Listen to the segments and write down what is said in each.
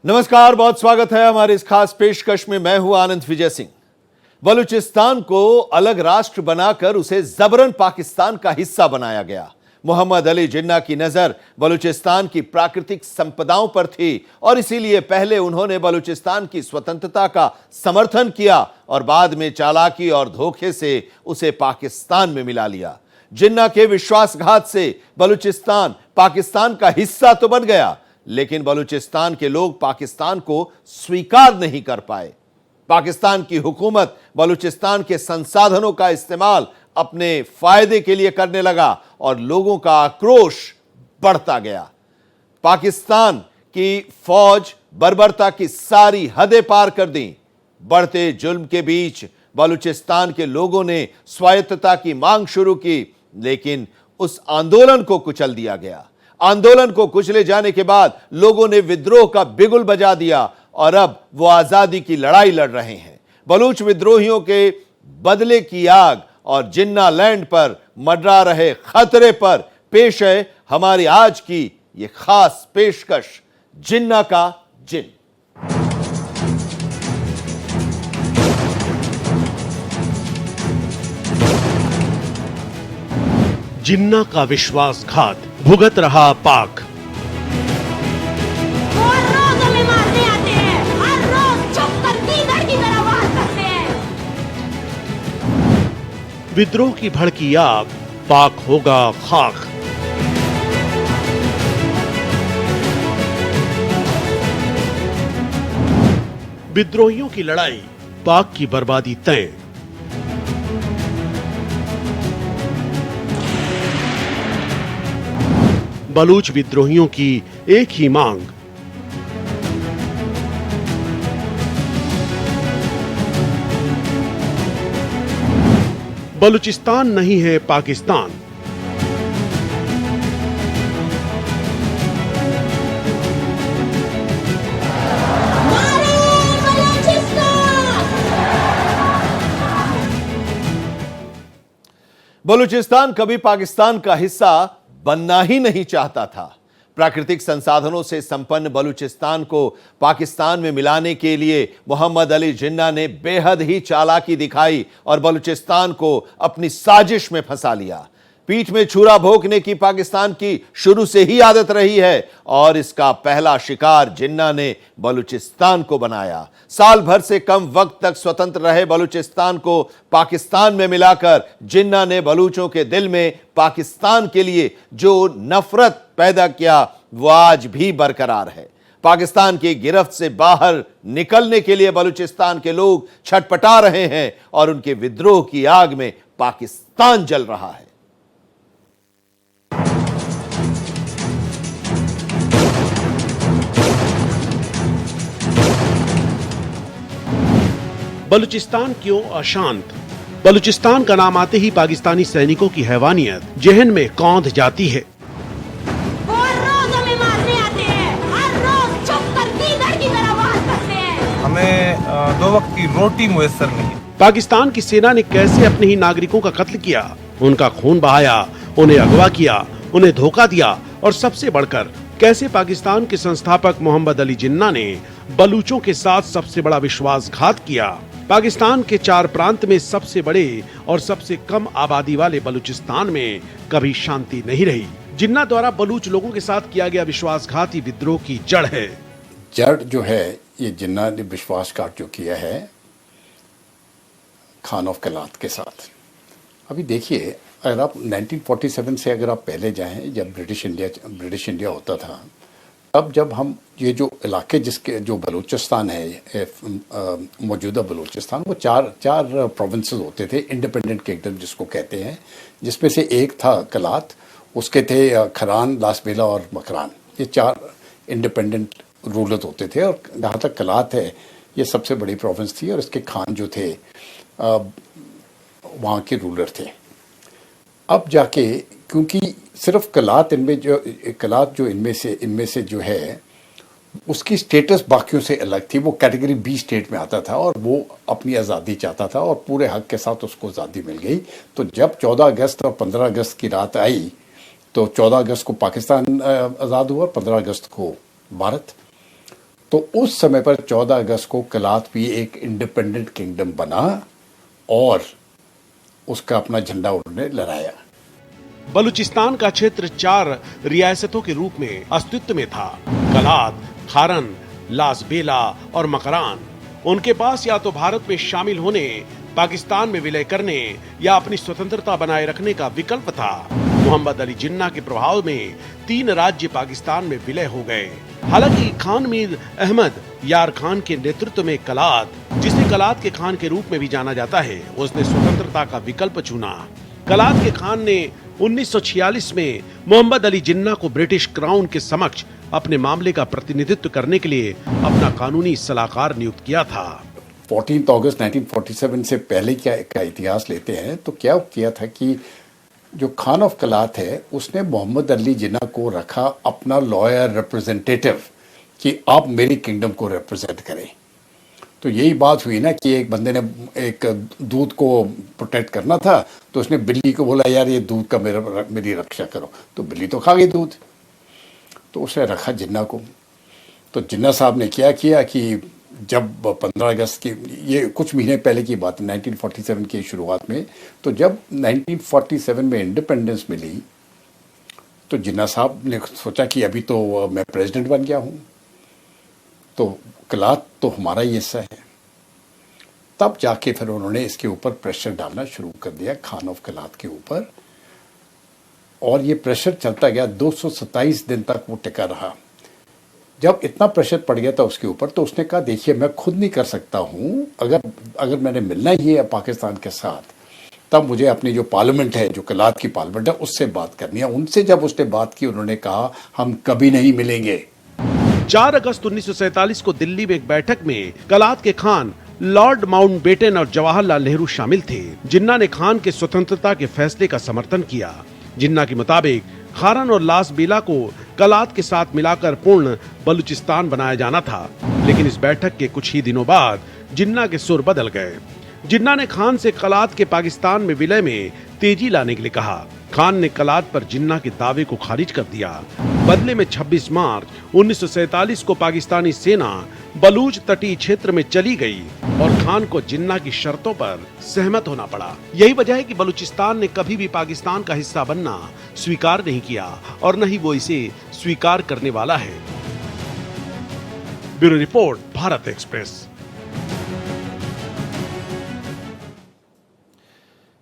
नमस्कार, बहुत स्वागत है हमारे इस खास पेशकश में। मैं हूं आनंद विजय सिंह। बलूचिस्तान को अलग राष्ट्र बनाकर उसे जबरन पाकिस्तान का हिस्सा बनाया गया। मोहम्मद अली जिन्ना की नजर बलूचिस्तान की प्राकृतिक संपदाओं पर थी और इसीलिए पहले उन्होंने बलूचिस्तान की स्वतंत्रता का समर्थन किया और बाद में चालाकी और धोखे से उसे पाकिस्तान में मिला लिया। जिन्ना के विश्वासघात से बलूचिस्तान पाकिस्तान का हिस्सा तो बन गया, लेकिन बलूचिस्तान के लोग पाकिस्तान को स्वीकार नहीं कर पाए। पाकिस्तान की हुकूमत बलूचिस्तान के संसाधनों का इस्तेमाल अपने फायदे के लिए करने लगा और लोगों का आक्रोश बढ़ता गया। पाकिस्तान की फौज बर्बरता की सारी हदें पार कर दी। बढ़ते जुल्म के बीच बलूचिस्तान के लोगों ने स्वायत्तता की मांग शुरू की, लेकिन उस आंदोलन को कुचल दिया गया। आंदोलन को कुचले जाने के बाद लोगों ने विद्रोह का बिगुल बजा दिया और अब वो आजादी की लड़ाई लड़ रहे हैं। बलूच विद्रोहियों के बदले की आग और जिन्ना लैंड पर मंडरा रहे खतरे पर पेश है हमारी आज की ये खास पेशकश, जिन्ना का जिन। जिन्ना का विश्वासघात भुगत रहा पाक। रोज हमें मारने आते हैं, हर रोज छुप कर दीगर की तरह वार करते हैं। विद्रोह की भड़की आग, पाक होगा खाक। विद्रोहियों की लड़ाई, पाक की बर्बादी तय। बलूच विद्रोहियों की एक ही मांग, बलूचिस्तान नहीं है पाकिस्तान। बलूचिस्तान कभी पाकिस्तान का हिस्सा बनना ही नहीं चाहता था। प्राकृतिक संसाधनों से संपन्न बलूचिस्तान को पाकिस्तान में मिलाने के लिए मोहम्मद अली जिन्ना ने बेहद ही चालाकी दिखाई और बलूचिस्तान को अपनी साजिश में फंसा लिया। पीठ में छुरा भोंकने की पाकिस्तान की शुरू से ही आदत रही है और इसका पहला शिकार जिन्ना ने बलूचिस्तान को बनाया। साल भर से कम वक्त तक स्वतंत्र रहे बलूचिस्तान को पाकिस्तान में मिलाकर जिन्ना ने बलूचों के दिल में पाकिस्तान के लिए जो नफरत पैदा किया वो आज भी बरकरार है। पाकिस्तान की गिरफ्त से बाहर निकलने के लिए बलूचिस्तान के लोग छटपटा रहे हैं और उनके विद्रोह की आग में पाकिस्तान जल रहा है। बलूचिस्तान क्यों अशांत? बलूचिस्तान का नाम आते ही पाकिस्तानी सैनिकों की हैवानियत जहन में कौंध जाती है। रोज हमें मारने आते हैं, हर रोज छुप कर दीगर की तरह वार करते हैं। हमें 2 वक्त की रोटी मुयस्सर नहीं। पाकिस्तान की सेना ने कैसे अपने ही नागरिकों का कत्ल किया, उनका खून बहाया, उन्हें अगवा किया, उन्हें धोखा दिया और सबसे बढ़कर कैसे पाकिस्तान के संस्थापक मोहम्मद अली जिन्ना ने बलूचों के साथ सबसे बड़ा विश्वासघात किया। पाकिस्तान के 4 प्रांत में सबसे बड़े और सबसे कम आबादी वाले बलूचिस्तान में कभी शांति नहीं रही। जिन्ना द्वारा बलूच लोगों के साथ किया गया विश्वासघाती विद्रोह की जड़ है। जड़ जो है ये जिन्ना ने विश्वासघात जो किया है खान ऑफ कलात के साथ। अभी देखिए, अगर आप 1947 से अगर आप पहले जाएं, जब ब्रिटिश इंडिया होता था, तब जब हम ये जो इलाके जिसके जो बलूचिस्तान है, मौजूदा बलूचिस्तान, वो चार प्रोविंसेस होते थे, इंडिपेंडेंट किंगडम जिसको कहते हैं, जिसमें से एक था कलात, उसके थे खरान, लासबेला और मकरान। ये 4 इंडिपेंडेंट रूलर होते थे और जहाँ तक कलात है ये सबसे बड़ी प्रोविंस थी और इसके खान जो थे वहाँ के रूलर थे। अब जाके क्योंकि सिर्फ कलात जो इनमें से जो है उसकी स्टेटस बाकियों से अलग थी, वो कैटेगरी बी स्टेट में आता था और वो अपनी आज़ादी चाहता था और पूरे हक के साथ उसको आज़ादी मिल गई। तो जब 14 अगस्त और 15 अगस्त की रात आई तो 14 अगस्त को पाकिस्तान आज़ाद हुआ और 15 अगस्त को भारत। तो उस समय पर 14 अगस्त को कलात भी एक इंडिपेंडेंट किंगडम बना और उसका अपना झंडा उन्होंने लहराया। बलूचिस्तान का क्षेत्र 4 रियासतों के रूप में अस्तित्व में था। कलात, खारन, लासबेला और मकरान। उनके पास या तो भारत में शामिल होने, पाकिस्तान में विलय करने या अपनी स्वतंत्रता बनाए रखने का विकल्प था। मोहम्मद अली जिन्ना के प्रभाव में 3 राज्य पाकिस्तान में विलय हो गए। हालांकि खान मीर अहमद यार खान के नेतृत्व में कलात, जिसे कलात के खान के रूप में भी जाना जाता है, उसने स्वतंत्रता का विकल्प चुना। कलात के खान ने 1946 में मोहम्मद अली जिन्ना को ब्रिटिश क्राउन के समक्ष अपने मामले का प्रतिनिधित्व करने के लिए अपना कानूनी सलाहकार नियुक्त किया था। 14 अगस्त 1947 से पहले का इतिहास लेते हैं तो क्या किया था कि जो खान ऑफ कलात है उसने मोहम्मद अली जिन्ना को रखा अपना लॉयर रिप्रेजेंटेटिव कि आप मेरी किंगडम को रिप्रेजेंट करें। तो यही बात हुई ना कि एक बंदे ने एक दूध को प्रोटेक्ट करना था तो उसने बिल्ली को बोला यार ये दूध का मेरी रक्षा करो, तो बिल्ली तो खा गई दूध, तो उसने रखा जिन्ना को। तो जिन्ना साहब ने क्या किया कि जब 15 अगस्त की, ये कुछ महीने पहले की बात है, 1947 की शुरुआत में, तो जब 1947 में इंडिपेंडेंस मिली तो जिन्ना साहब ने सोचा कि अभी तो मैं प्रेसिडेंट बन गया हूँ, तो कलात तो हमारा ही हिस्सा है। तब जाके फिर उन्होंने इसके ऊपर प्रेशर डालना शुरू कर दिया खान ऑफ कलात के ऊपर, और ये प्रेशर चलता गया। 227 दिन तक वो टिका रहा। जब इतना प्रेशर पड़ गया था उसके ऊपर तो उसने कहा देखिए मैं खुद नहीं कर सकता हूँ, अगर मैंने मिलना ही है पाकिस्तान के साथ तब मुझे अपनी जो पार्लियामेंट है, जो कलात की पार्लियामेंट है, उससे बात करनी है। उनसे जब उसने बात की उन्होंने कहा हम कभी नहीं मिलेंगे। 4 अगस्त 1947 को दिल्ली में एक बैठक में कलात के खान लॉर्ड माउंटबेटन और जवाहरलाल नेहरू शामिल थे। जिन्ना ने खान के स्वतंत्रता के फैसले का समर्थन किया। जिन्ना के मुताबिक खारन और लासबेला को कलात के साथ मिलाकर पूर्ण बलूचिस्तान बनाया जाना था। लेकिन इस बैठक के कुछ ही दिनों बाद जिन्ना के सुर बदल गए। जिन्ना ने खान से कलात के पाकिस्तान में विलय में तेजी लाने के लिए कहा। खान ने कलात पर जिन्ना के दावे को खारिज कर दिया। बदले में 26 मार्च 1947 को पाकिस्तानी सेना बलूच तटीय क्षेत्र में चली गई और खान को जिन्ना की शर्तों पर सहमत होना पड़ा। यही वजह है कि बलूचिस्तान ने कभी भी पाकिस्तान का हिस्सा बनना स्वीकार नहीं किया और न ही वो इसे स्वीकार करने वाला है। Bureau report, Bharat express.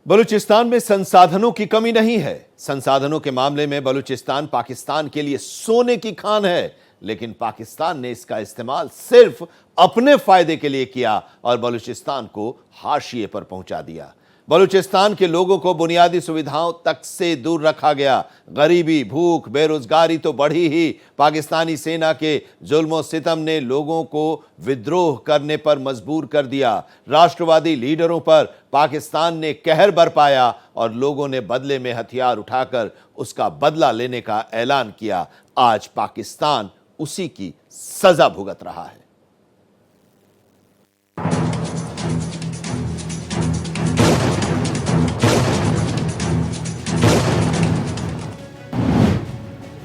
Balochistan में संसाधनों की कमी नहीं है। संसाधनों के मामले में बलूचिस्तान पाकिस्तान के लिए सोने की खान है, लेकिन पाकिस्तान ने इसका इस्तेमाल सिर्फ अपने फायदे के लिए किया और बलूचिस्तान को हाशिए पर पहुंचा दिया। बलूचिस्तान के लोगों को बुनियादी सुविधाओं तक से दूर रखा गया। गरीबी, भूख, बेरोजगारी तो बढ़ी ही। पाकिस्तानी सेना के जुल्म सितम ने लोगों को विद्रोह करने पर मजबूर कर दिया। राष्ट्रवादी लीडरों पर पाकिस्तान ने कहर बरपाया और लोगों ने बदले में हथियार उठाकर उसका बदला लेने का ऐलान किया। आज पाकिस्तान उसी की सजा भुगत रहा है।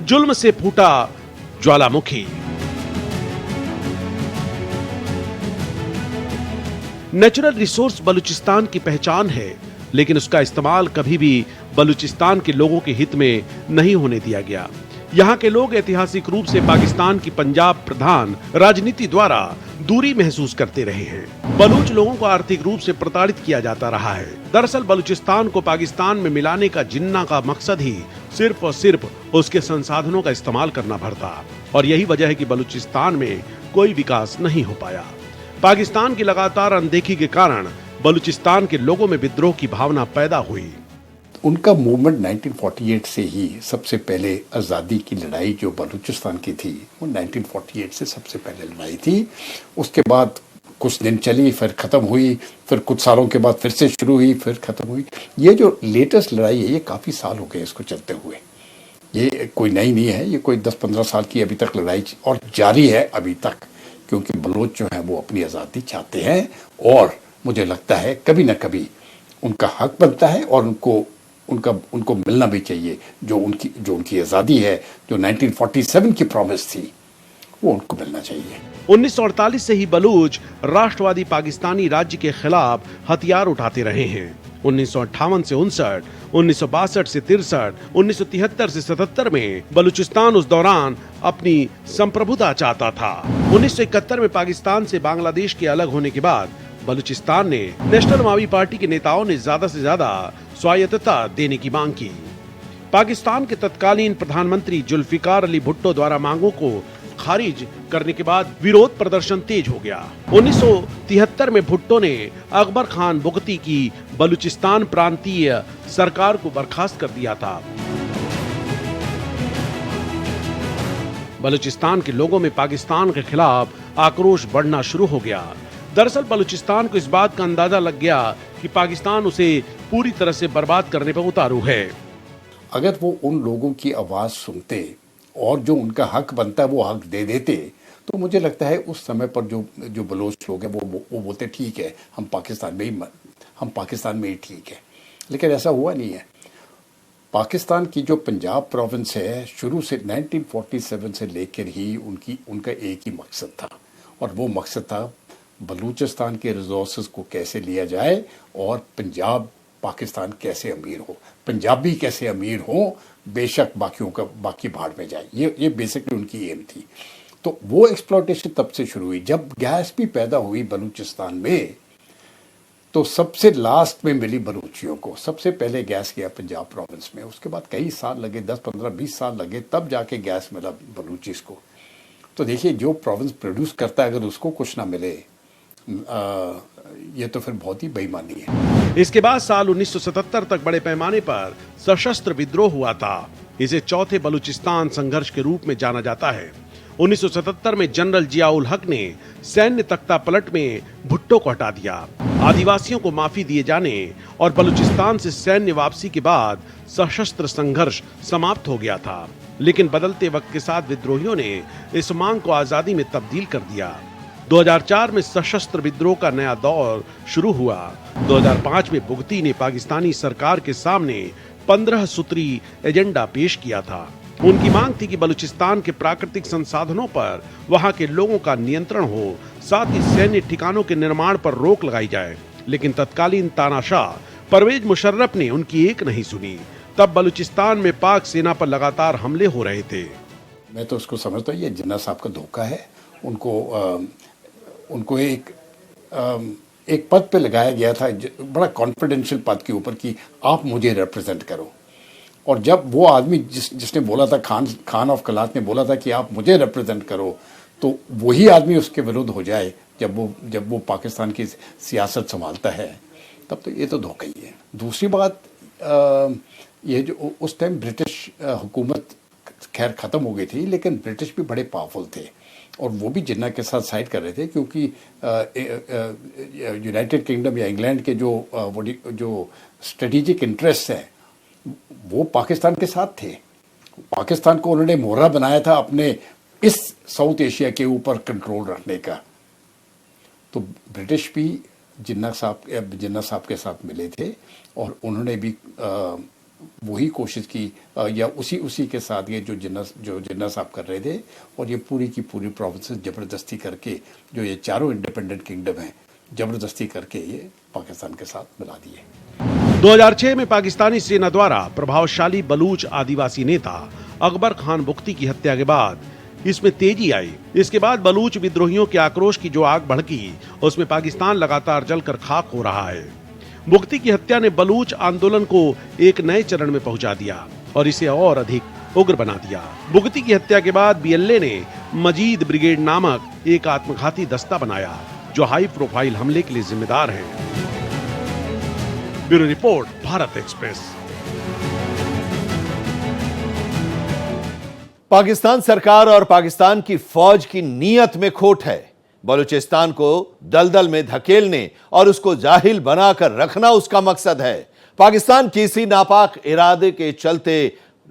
जुल्म से फूटा ज्वालामुखी। नेचुरल रिसोर्स बलूचिस्तान की पहचान है, लेकिन उसका इस्तेमाल कभी भी बलूचिस्तान के लोगों के हित में नहीं होने दिया गया। यहाँ के लोग ऐतिहासिक रूप से पाकिस्तान की पंजाब प्रधान राजनीति द्वारा दूरी महसूस करते रहे हैं। बलूच लोगों को आर्थिक रूप से प्रताड़ित किया जाता रहा है। दरअसल बलूचिस्तान को पाकिस्तान में मिलाने का जिन्ना का मकसद ही सिर्फ और सिर्फ उसके संसाधनों का इस्तेमाल करना भर था, और यही वजह है कि बलूचिस्तान में कोई विकास नहीं हो पाया। पाकिस्तान की लगातार अनदेखी के कारण बलूचिस्तान के लोगों में विद्रोह की भावना पैदा हुई। उनका मूवमेंट 1948 से ही सबसे पहले आज़ादी की लड़ाई जो बलूचिस्तान की थी वो 1948 से सबसे पहले लड़ाई थी। उसके बाद कुछ दिन चली, फिर ख़त्म हुई, फिर कुछ सालों के बाद फिर से शुरू हुई, फिर ख़त्म हुई। ये जो लेटेस्ट लड़ाई है ये काफ़ी साल हो गए इसको चलते हुए। ये कोई नई नहीं है, ये कोई 10-15 साल की अभी तक लड़ाई और जारी है अभी तक, क्योंकि बलोच जो है वो अपनी आज़ादी चाहते हैं और मुझे लगता है कभी ना कभी उनका हक बनता है और उनको मिलना भी चाहिए। जो उनकी आज़ादी है, जो 1947 की प्रॉमिस थी, वो उनको मिलना चाहिए। 1948 से ही बलूच राष्ट्रवादी पाकिस्तानी राज्य के खिलाफ हथियार उठाते रहे हैं। 1958 से 59, 1962 से 63, 1973 से 77 में बलूचिस्तान उस दौरान अपनी संप्रभुता चाहता था। 1971 में पाकिस्तान से बांग्लादेश के अलग होने के बाद बलूचिस्तान ने नेशनल अवामी पार्टी के नेताओं ने ज्यादा से ज्यादा स्वायत्तता देने की मांग की। पाकिस्तान के तत्कालीन प्रधानमंत्री जुल्फिकार अली भुट्टो द्वारा मांगों को खारिज करने के बाद विरोध प्रदर्शन तेज हो गया। 1973 में भुट्टो ने अकबर खान बुगती की बलूचिस्तान प्रांतीय सरकार को बर्खास्त कर दिया था। बलूचिस्तान के लोगों में पाकिस्तान के खिलाफ आक्रोश बढ़ना शुरू हो गया। दरअसल बलूचिस्तान को इस बात का अंदाजा लग गया कि पाकिस्तान उसे पूरी तरह से बर्बाद करने पर उतारू है। अगर वो उन लोगों की आवाज़ सुनते और जो उनका हक बनता है वो हक दे देते, तो मुझे लगता है उस समय पर जो बलोच लोग हैं वो बोलते ठीक है, हम पाकिस्तान में ही ठीक है। लेकिन ऐसा हुआ नहीं है। पाकिस्तान की जो पंजाब प्रोविंस है, शुरू से 1947 से लेकर ही उनका एक ही मकसद था, और वो मकसद था बलूचिस्तान के रिसोर्सेज को कैसे लिया जाए और पंजाब पाकिस्तान कैसे अमीर हो, पंजाबी कैसे अमीर हो, बेशक बाकी भाड़ में जाए। ये बेसिकली उनकी एम थी। तो वो एक्सप्लॉयटेशन तब से शुरू हुई। जब गैस भी पैदा हुई बलूचिस्तान में, तो सबसे लास्ट में मिली बलूचियों को। सबसे पहले गैस गया पंजाब प्रोविंस में, उसके बाद कई साल लगे, 10, 15, 20 साल लगे, तब जाके गैस मिला बलूचिस को। तो देखिए, जो प्रोविंस प्रोड्यूस करता है अगर उसको कुछ ना मिले, ये तो फिर बहुत ही बेईमानी है। इसके बाद साल 1977 तक बड़े पैमाने पर सशस्त्र विद्रोह हुआ था। इसे चौथे बलूचिस्तान संघर्ष के रूप में जाना जाता है। 1977 में जनरल जियाउल हक ने सैन्य तख्ता पलट में भुट्टो को हटा दिया। आदिवासियों को माफी दिए जाने और बलूचिस्तान से सैन्य वापसी के बाद सशस्त्र संघर्ष समाप्त हो गया था। लेकिन बदलते वक्त के साथ विद्रोहियों ने इस मांग को आजादी में तब्दील कर दिया। 2004 में सशस्त्र विद्रोह का नया दौर शुरू हुआ। 2005 में बुगती ने पाकिस्तानी सरकार के सामने 15 सूत्री एजेंडा पेश किया था। उनकी मांग थी कि बलूचिस्तान के प्राकृतिक संसाधनों पर वहां के लोगों का नियंत्रण हो, साथ ही सैन्य ठिकानों के निर्माण पर रोक लगाई जाए। लेकिन तत्कालीन तानाशाह परवेज मुशर्रफ ने उनकी एक नहीं सुनी। तब बलूचिस्तान में पाक सेना पर लगातार हमले हो रहे थे। मैं तो उसको समझता हूँ ये जिन्ना साहब का धोखा है। उनको एक पद पे लगाया गया था, बड़ा कॉन्फिडेंशियल पद के ऊपर, कि आप मुझे रिप्रेजेंट करो। और जब वो आदमी जिसने बोला था, खान ऑफ कलात ने बोला था कि आप मुझे रिप्रेजेंट करो, तो वही आदमी उसके विरुद्ध हो जाए जब वो पाकिस्तान की सियासत संभालता है, तब तो ये तो धोखा ही है। दूसरी बात, ये जो उस टाइम ब्रिटिश हुकूमत खैर ख़त्म हो गई थी, लेकिन ब्रिटिश भी बड़े पावरफुल थे और वो भी जिन्ना के साथ साइड कर रहे थे, क्योंकि यूनाइटेड किंगडम या इंग्लैंड के जो स्ट्रेटेजिक इंटरेस्ट हैं वो पाकिस्तान के साथ थे। पाकिस्तान को उन्होंने मोहरा बनाया था अपने इस साउथ एशिया के ऊपर कंट्रोल रखने का। तो ब्रिटिश भी जिन्ना साहब के साथ मिले थे और उन्होंने भी वही कोशिश की, या उसी के साथ ये जो जिन्ना साहब कर रहे थे, और ये पूरी की पूरी प्रोविंसेस जबरदस्ती करके, जो ये चारों इंडिपेंडेंट किंगडम हैं, जबरदस्ती करके ये पाकिस्तान के साथ मिला दिए। 2006 में पाकिस्तानी सेना द्वारा प्रभावशाली बलूच आदिवासी नेता अकबर खान बुगती की हत्या के बाद इसमें तेजी आई। इसके बाद बलूच विद्रोहियों के आक्रोश की जो आग भड़की, उसमें पाकिस्तान लगातार जलकर खाक हो रहा है। बुगती की हत्या ने बलूच आंदोलन को एक नए चरण में पहुंचा दिया और इसे और अधिक उग्र बना दिया। बुगती की हत्या के बाद बीएलए ने मजीद ब्रिगेड नामक एक आत्मघाती दस्ता बनाया, जो हाई प्रोफाइल हमले के लिए जिम्मेदार है। Bureau report, Bharat express. Pakistan सरकार और पाकिस्तान की फौज की नीयत में खोट है। बलूचिस्तान को दलदल में धकेलने और उसको जाहिल बनाकर रखना उसका मकसद है। पाकिस्तान की इसी नापाक इरादे के चलते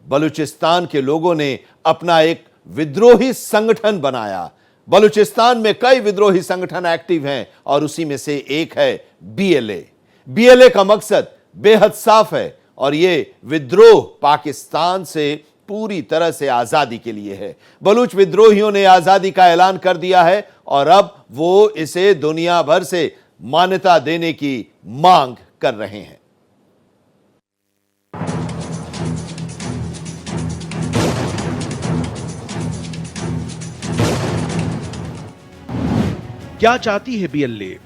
बलूचिस्तान के लोगों ने अपना एक विद्रोही संगठन बनाया। बलूचिस्तान में कई विद्रोही संगठन एक्टिव हैं और उसी में से एक है बीएलए। बीएलए का मकसद बेहद साफ है और यह विद्रोह पाकिस्तान से पूरी तरह से आजादी के लिए है। बलूच विद्रोहियों ने आजादी का ऐलान कर दिया है और अब वो इसे दुनिया भर से मान्यता देने की मांग कर रहे हैं। क्या चाहती है बीएलए?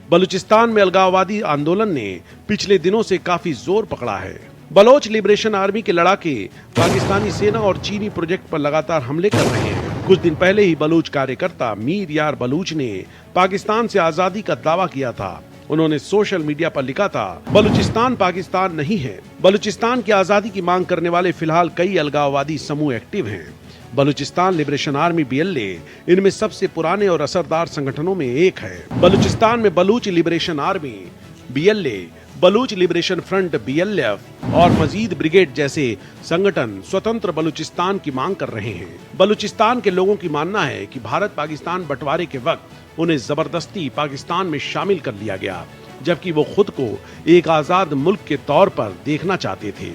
बलूचिस्तान में अलगाववादी आंदोलन ने पिछले दिनों से काफी जोर पकड़ा है। बलोच लिबरेशन आर्मी के लड़ाके पाकिस्तानी सेना और चीनी प्रोजेक्ट पर लगातार हमले कर रहे हैं। कुछ दिन पहले ही बलूच कार्यकर्ता मीर यार बलूच ने पाकिस्तान से आजादी का दावा किया था। उन्होंने सोशल मीडिया पर लिखा था, बलूचिस्तान पाकिस्तान नहीं है। बलूचिस्तान की आजादी की मांग करने वाले फिलहाल कई अलगाववादी समूह एक्टिव हैं। बलूचिस्तान लिबरेशन आर्मी बीएलए इनमें सबसे पुराने और असरदार संगठनों में एक है। बलूचिस्तान में Baloch liberation army BLA, Baloch liberation front BLF और मजीद ब्रिगेड जैसे संगठन स्वतंत्र बलूचिस्तान की मांग कर रहे हैं। बलूचिस्तान के लोगों की मानना है कि भारत पाकिस्तान बंटवारे के वक्त उन्हें जबरदस्ती पाकिस्तान में शामिल कर लिया गया, जबकि वो खुद को एक आजाद मुल्क के तौर पर देखना चाहते थे।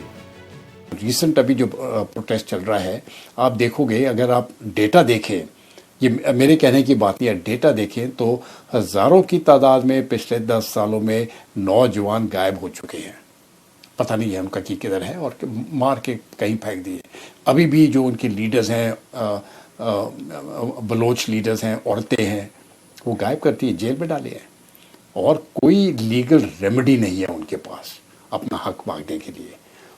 रिसेंट अभी जो प्रोटेस्ट चल रहा है, आप देखोगे, अगर आप डेटा देखें, ये मेरे कहने की बात नहीं है, डेटा देखें तो हजारों की तादाद में पिछले 10 सालों में नौजवान गायब हो चुके हैं। पता नहीं है उनका किधर है और मार के कहीं फेंक दिए। अभी भी जो उनके लीडर्स हैं, बलोच लीडर्स हैं, औरतें हैं, वो गायब करती है, जेल में डाले हैं और कोई लीगल रेमेडी नहीं है उनके पास अपना हक मांगने के लिए।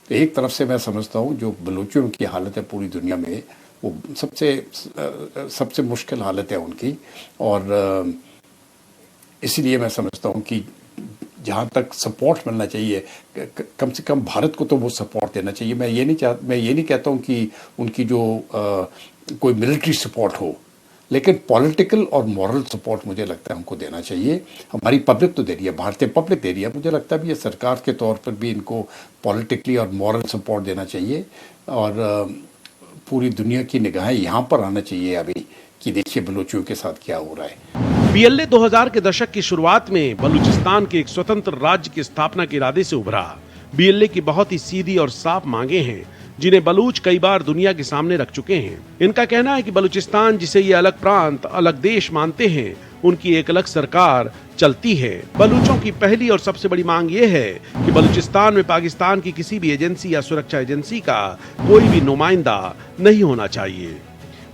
तो एक तरफ से मैं समझता हूँ जो बलूचियों की हालत है पूरी दुनिया में, वो सबसे मुश्किल हालत है उनकी, और इसीलिए मैं समझता हूँ कि जहाँ तक सपोर्ट मिलना चाहिए, कम से कम भारत को तो वो सपोर्ट देना चाहिए। मैं ये नहीं कहता हूँ कि उनकी जो कोई मिलिट्री सपोर्ट हो, लेकिन पॉलिटिकल और मॉरल सपोर्ट मुझे लगता है हमको देना चाहिए। हमारी पब्लिक तो दे रही है, भारतीय पब्लिक दे रही है, मुझे लगता है भी ये सरकार के तौर पर भी इनको पॉलिटिकली और मॉरल सपोर्ट देना चाहिए और पूरी दुनिया की निगाहें यहाँ पर आना चाहिए अभी कि देखिए बलूचियों के साथ क्या हो रहा है। बीएलए 2000 के दशक की शुरुआत में बलूचिस्तान के एक स्वतंत्र राज्य की स्थापना के इरादे से उभरा। बीएलए की बहुत ही सीधी और साफ मांगे हैं जिन्हें बलूच कई बार दुनिया के सामने रख चुके हैं। इनका कहना है कि बलूचिस्तान जिसे ये अलग प्रांत, अलग देश मानते हैं, उनकी एक अलग सरकार चलती है। बलूचों की पहली और सबसे बड़ी मांग ये है कि बलूचिस्तान में पाकिस्तान की किसी भी एजेंसी या सुरक्षा एजेंसी का कोई भी नुमाइंदा नहीं होना चाहिए।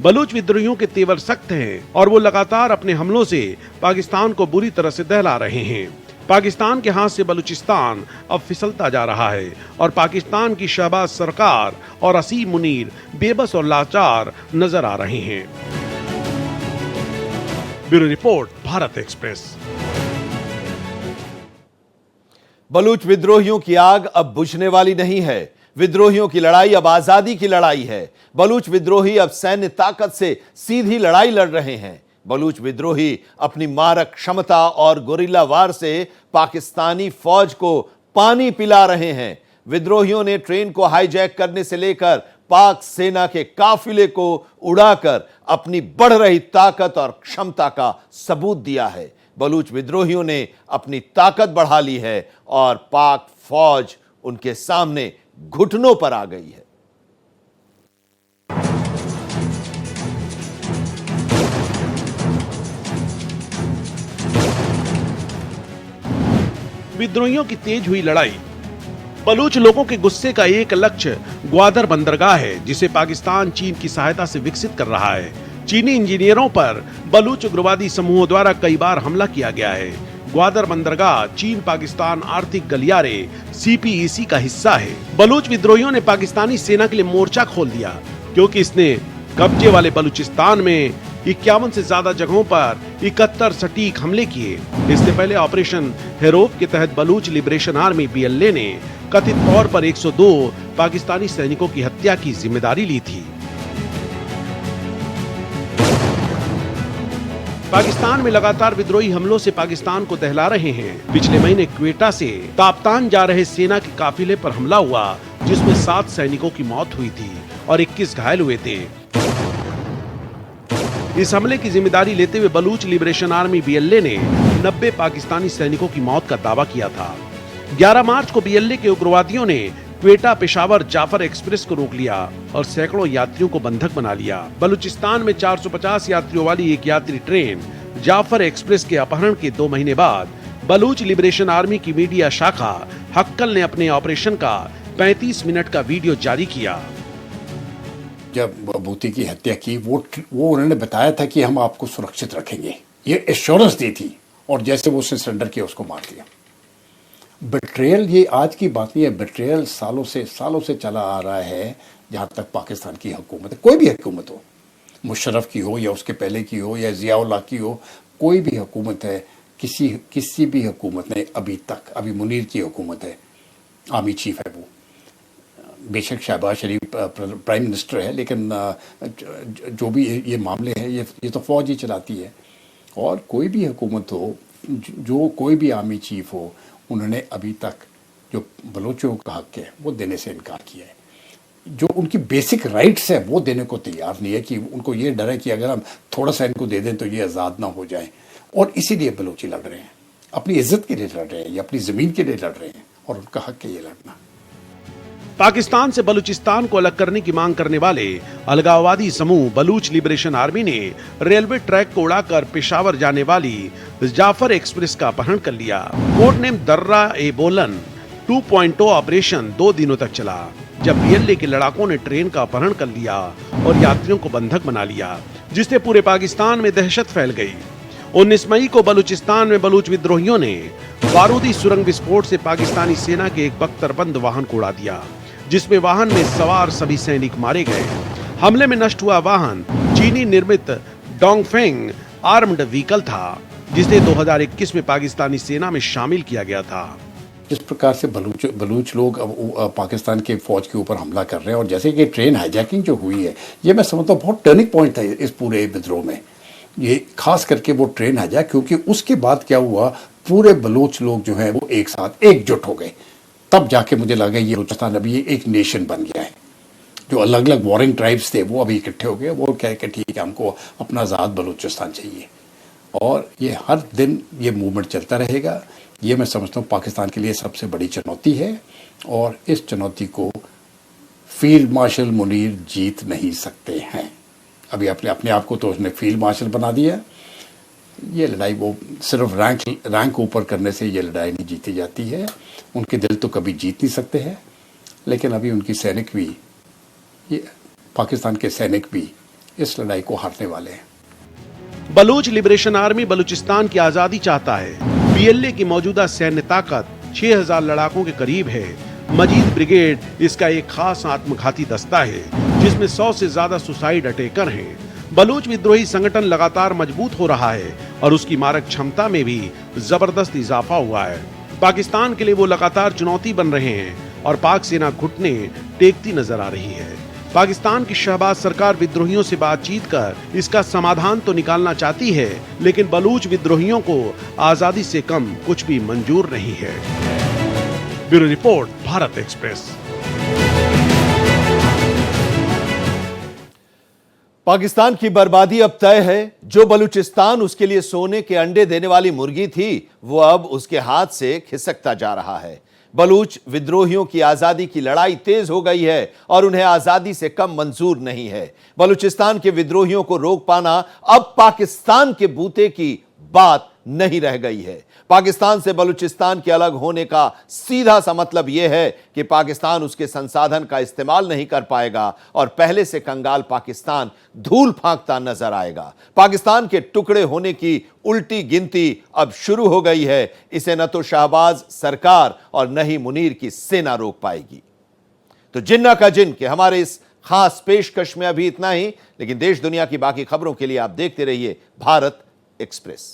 बलूच विद्रोहियों के तेवर सख्त हैं और वो लगातार अपने हमलों से पाकिस्तान को बुरी तरह से दहला रहे हैं। पाकिस्तान के हाथ से बलूचिस्तान अब फिसलता जा रहा है और पाकिस्तान की शहबाज सरकार और असीम मुनीर बेबस और लाचार नजर आ रहे हैं। Bureau report, Bharat express. Baloch विद्रोहियों की आग अब बुझने वाली नहीं है। विद्रोहियों की लड़ाई अब आजादी की लड़ाई है। बलूच विद्रोही अब सैन्य ताकत से सीधी लड़ाई लड़ रहे हैं। बलूच विद्रोही अपनी मारक क्षमता और गोरिल्ला वार से पाकिस्तानी फौज को पानी पिला रहे हैं। विद्रोहियों ने ट्रेन को हाईजैक करने से लेकर पाक सेना के काफिले को उड़ाकर अपनी बढ़ रही ताकत और क्षमता का सबूत दिया है। बलूच विद्रोहियों ने अपनी ताकत बढ़ा ली है और पाक फौज उनके सामने घुटनों पर आ गई है। विद्रोहियों की तेज हुई लड़ाई। बलूच लोगों के गुस्से का एक लक्ष्य ग्वादर बंदरगाह है, जिसे पाकिस्तान चीन की सहायता से विकसित कर रहा है। चीनी इंजीनियरों पर बलूच उग्रवादी समूहों द्वारा कई बार हमला किया गया है। ग्वादर बंदरगाह चीन पाकिस्तान आर्थिक गलियारे CPEC का हिस्सा है। बलूच विद्रोहियों ने पाकिस्तानी सेना के लिए मोर्चा खोल दिया, क्योंकि इसने कब्जे वाले बलूचिस्तान में 51 से ज्यादा जगहों पर 71 सटीक हमले किए। इससे पहले ऑपरेशन हेरोप के तहत बलूच लिबरेशन आर्मी BLA ने कथित तौर पर 102 पाकिस्तानी सैनिकों की हत्या की जिम्मेदारी ली थी। पाकिस्तान में लगातार विद्रोही हमलों से पाकिस्तान को दहला रहे हैं। पिछले महीने क्वेटा से ताप्तान जा रहे सेना के काफिले पर हमला हुआ, जिसमें 7 सैनिकों की मौत हुई थी और 21 घायल हुए थे। इस हमले की जिम्मेदारी लेते हुए बलूच लिबरेशन आर्मी BLA ने 90 पाकिस्तानी सैनिकों की मौत का दावा किया था। 11 मार्च को BLA के उग्रवादियों ने क्वेटा पेशावर जाफर एक्सप्रेस को रोक लिया और सैकड़ों यात्रियों को बंधक बना लिया। बलूचिस्तान में 450 यात्रियों वाली एक यात्री ट्रेन जाफर एक्सप्रेस के अपहरण के 2 महीने बाद बलूच लिबरेशन आर्मी की मीडिया शाखा हक्कल ने अपने ऑपरेशन का 35 मिनट का वीडियो जारी किया। जब भूती की हत्या की वो उन्होंने बताया था कि हम आपको सुरक्षित रखेंगे, ये एश्योरेंस दी थी, और जैसे वो उसने सरेंडर किया उसको मार दिया। बिट्रेयल ये आज की बात नहीं है, बिट्रेयल सालों से चला आ रहा है। जहाँ तक पाकिस्तान की हुकूमत है, कोई भी हुकूमत हो, मुशर्रफ की हो या उसके पहले की हो या ज़ियाउल्लाह की हो, कोई भी हुकूमत है, किसी भी हुकूमत ने अभी मुनीर की हुकूमत है, आर्मी चीफ है वो, बेशक शहबाज शरीफ प्राइम मिनिस्टर है, लेकिन जो भी ये मामले हैं ये तो फौज ही चलाती है। और कोई भी हुकूमत हो, जो कोई भी आर्मी चीफ हो, उन्होंने अभी तक जो बलोचों का हक है वो देने से इनकार किया है। जो उनकी बेसिक राइट्स है वो देने को तैयार नहीं है, कि उनको ये डर है कि अगर हम थोड़ा सा इनको दे दें तो ये आज़ाद ना हो जाएं। और इसीलिए बलोची लड़ रहे हैं, अपनी इज्जत के लिए लड़ रहे हैं या अपनी ज़मीन के लिए लड़ रहे हैं, और उनका हक है ये लड़ना। पाकिस्तान से बलूचिस्तान को अलग करने की मांग करने वाले अलगाववादी समूह बलूच लिबरेशन आर्मी ने रेलवे ट्रैक को उड़ाकर पेशावर जाने वाली जाफर एक्सप्रेस का अपहरण कर लिया। कोड नेम दर्रा ए बोलन 2.0 ऑपरेशन 2 दिनों तक चला, जब बीएलए के लड़ाकों ने ट्रेन का अपहरण कर लिया और यात्रियों को बंधक बना लिया, जिससे पूरे पाकिस्तान में दहशत फैल गई। 19 मई को बलूचिस्तान में बलूच विद्रोहियों ने बारूदी सुरंग विस्फोट से पाकिस्तानी सेना के एक बख्तरबंद वाहन को उड़ा दिया, जिसमें वाहन में सवार सभी सैनिक मारे गए। हमले में नष्ट हुआ वाहन चीनी निर्मित डोंगफेंग आर्म्ड व्हीकल था, जिसे 2021 में पाकिस्तानी सेना में शामिल किया गया था। जिस प्रकार से बलूच लोग अब पाकिस्तान के फौज के ऊपर हमला कर रहे हैं, और जैसे कि ट्रेन हाईजैकिंग जो हुई है, ये मैं समझता हूँ बहुत टर्निंग पॉइंट था इस पूरे विद्रोह में। ये खास करके वो ट्रेन हाईजैक, क्योंकि उसके बाद क्या हुआ, पूरे बलूच लोग जो है वो एक साथ एकजुट हो गए। तब जाके मुझे लगा ये बलूचिस्तान अभी एक नेशन बन गया है। जो अलग अलग वॉरिंग ट्राइब्स थे वो अभी इकट्ठे हो गए, वो कह के ठीक है हमको अपना आज़ाद बलूचिस्तान चाहिए। और ये हर दिन ये मूवमेंट चलता रहेगा। ये मैं समझता हूँ पाकिस्तान के लिए सबसे बड़ी चुनौती है, और इस चुनौती को फील्ड मार्शल मुनीर जीत नहीं सकते हैं। अभी अपने आप को तो उसने फील्ड मार्शल बना दिया। ये लड़ाई वो सिर्फ रैंक ऊपर करने से ये लड़ाई नहीं जीती जाती है। उनके दिल तो कभी जीत नहीं सकते हैं, लेकिन अभी उनकी सैनिक भी, ये पाकिस्तान के सैनिक भी इस लड़ाई को हारने वाले हैं। बलूच लिबरेशन आर्मी बलूचिस्तान की आजादी चाहता है। बीएलए की मौजूदा सैन्य ताकत 6000 लड़ाकों के करीब है। मजीद ब्रिगेड इसका एक खास आत्मघाती दस्ता है, जिसमें 100 से ज्यादा सुसाइड अटैकर हैं। बलूच विद्रोही संगठन लगातार मजबूत हो रहा है और उसकी मारक क्षमता में भी जबरदस्त इजाफा हुआ है। पाकिस्तान के लिए वो लगातार चुनौती बन रहे हैं और पाक सेना घुटने टेकती नजर आ रही है। पाकिस्तान की शहबाज सरकार विद्रोहियों से बातचीत कर इसका समाधान तो निकालना चाहती है, लेकिन बलूच विद्रोहियों को आजादी से कम कुछ भी मंजूर नहीं है। Bureau report, Bharat express. Pakistan की बर्बादी अब तय है। जो बलूचिस्तान उसके लिए सोने के अंडे देने वाली मुर्गी थी, वो अब उसके हाथ से खिसकता जा रहा है। बलूच विद्रोहियों की आजादी की लड़ाई तेज हो गई है और उन्हें आजादी से कम मंजूर नहीं है। बलूचिस्तान के विद्रोहियों को रोक पाना अब पाकिस्तान के बूते की बात नहीं रह गई है। पाकिस्तान से बलूचिस्तान के अलग होने का सीधा सा मतलब यह है कि पाकिस्तान उसके संसाधन का इस्तेमाल नहीं कर पाएगा और पहले से कंगाल पाकिस्तान धूल फांकता नजर आएगा। पाकिस्तान के टुकड़े होने की उल्टी गिनती अब शुरू हो गई है। इसे न तो शहबाज सरकार और न ही मुनीर की सेना रोक पाएगी। तो जिन्ना का जिन के हमारे इस खास पेशकश में अभी इतना ही, लेकिन देश दुनिया की बाकी खबरों के लिए आप देखते रहिए भारत एक्सप्रेस।